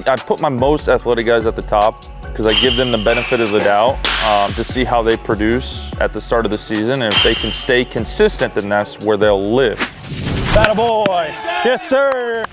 I put my most athletic guys at the top because I give them the benefit of the doubt to see how they produce at the start of the season. And if they can stay consistent, then that's where they'll live. Atta boy. Yes, sir.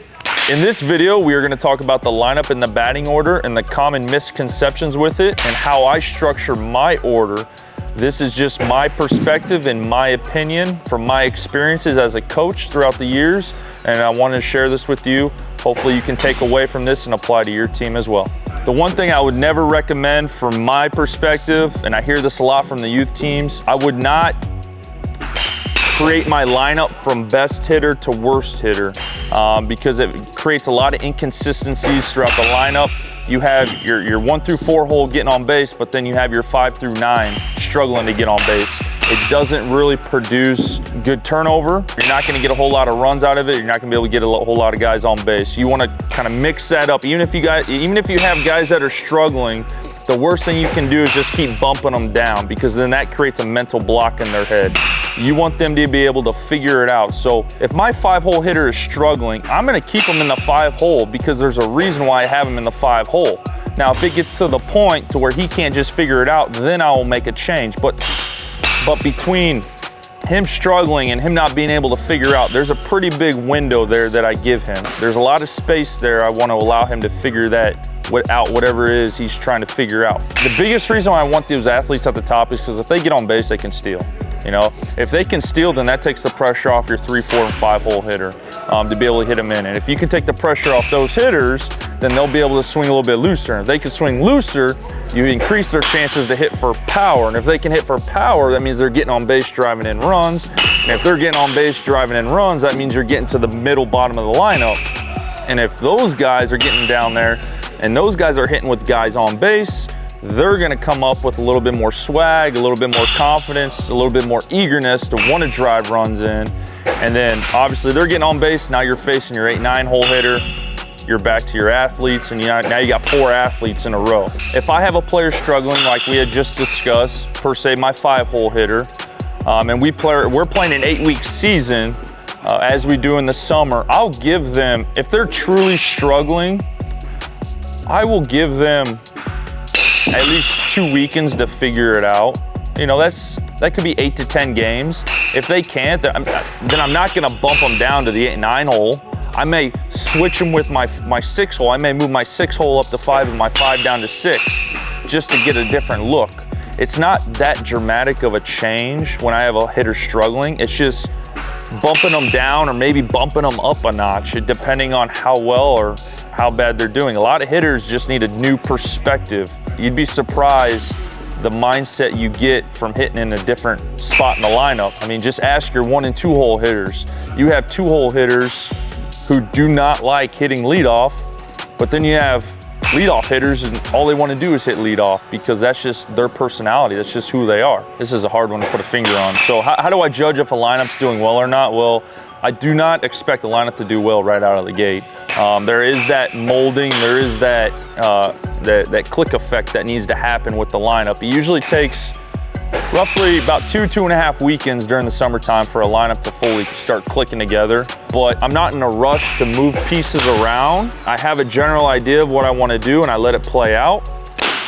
In this video, we are going to talk about the lineup and the batting order and the common misconceptions with it and how I structure my order. This is just my perspective and my opinion from my experiences as a coach throughout the years, and I want to share this with you. Hopefully you can take away from this and apply to your team as well. The one thing I would never recommend from my perspective, and I hear this a lot from the youth teams, I would not create my lineup from best hitter to worst hitter because it creates a lot of inconsistencies throughout the lineup. You have your 1 through 4 hole getting on base, but then you have your 5 through 9 struggling to get on base. It doesn't really produce good turnover. You're not going to get a whole lot of runs out of it. You're not going to be able to get a whole lot of guys on base. You want to kind of mix that up. Even if you have guys that are struggling, the worst thing you can do is just keep bumping them down because then that creates a mental block in their head. You want them to be able to figure it out. So if my 5-hole hitter is struggling, I'm going to keep him in the 5-hole because there's a reason why I have him in the 5-hole. Now, if it gets to the point to where he can't just figure it out, then I will make a change. But between him struggling and him not being able to figure out, there's a pretty big window there that I give him. There's a lot of space there. I want to allow him to figure that out, whatever it is he's trying to figure out. The biggest reason why I want those athletes at the top is because if they get on base, they can steal. You know, if they can steal, then that takes the pressure off your 3, 4, and 5-hole hitter to be able to hit them in. And if you can take the pressure off those hitters, then they'll be able to swing a little bit looser. And if they can swing looser, you increase their chances to hit for power. And if they can hit for power, that means they're getting on base, driving in runs. And if they're getting on base, driving in runs, that means you're getting to the middle bottom of the lineup. And if those guys are getting down there and those guys are hitting with guys on base, they're gonna come up with a little bit more swag, a little bit more confidence, a little bit more eagerness to wanna drive runs in. And then obviously they're getting on base, now you're facing your 8, 9-hole hitter, you're back to your athletes, and now you got 4 athletes in a row. If I have a player struggling like we had just discussed, per se my 5-hole hitter, and we're playing an 8-week season as we do in the summer, I'll give them, if they're truly struggling, I will give them at least 2 weekends to figure it out. You know, that could be 8 to 10 games. If they can't, then I'm not gonna bump them down to the 8, 9-hole. I may switch them with my 6-hole. I may move my 6-hole up to 5 and my 5 down to 6 just to get a different look. It's not that dramatic of a change when I have a hitter struggling. It's just bumping them down or maybe bumping them up a notch, depending on how well or how bad they're doing. A lot of hitters just need a new perspective. You'd be surprised the mindset you get from hitting in a different spot in the lineup. I mean, just ask your 1 and 2-hole hitters. You have 2-hole hitters who do not like hitting leadoff, but then you have leadoff hitters and all they want to do is hit leadoff because that's just their personality. That's just who they are. This is a hard one to put a finger on. So how do I judge if a lineup's doing well or not? Well, I do not expect a lineup to do well right out of the gate. There is that molding, there is that click effect that needs to happen with the lineup. It usually takes roughly about 2.5 weekends during the summertime for a lineup to fully start clicking together. But I'm not in a rush to move pieces around. I have a general idea of what I want to do and I let it play out.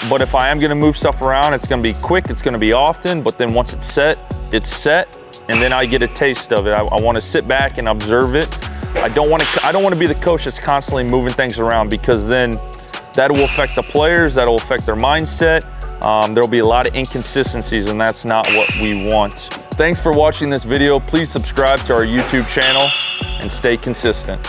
But if I am going to move stuff around, it's going to be quick, it's going to be often, but then once it's set, and then I get a taste of it. I want to sit back and observe it. I don't want to be the coach that's constantly moving things around because then that will affect the players, that will affect their mindset. There'll be a lot of inconsistencies and that's not what we want. Thanks for watching this video. Please subscribe to our YouTube channel and stay consistent.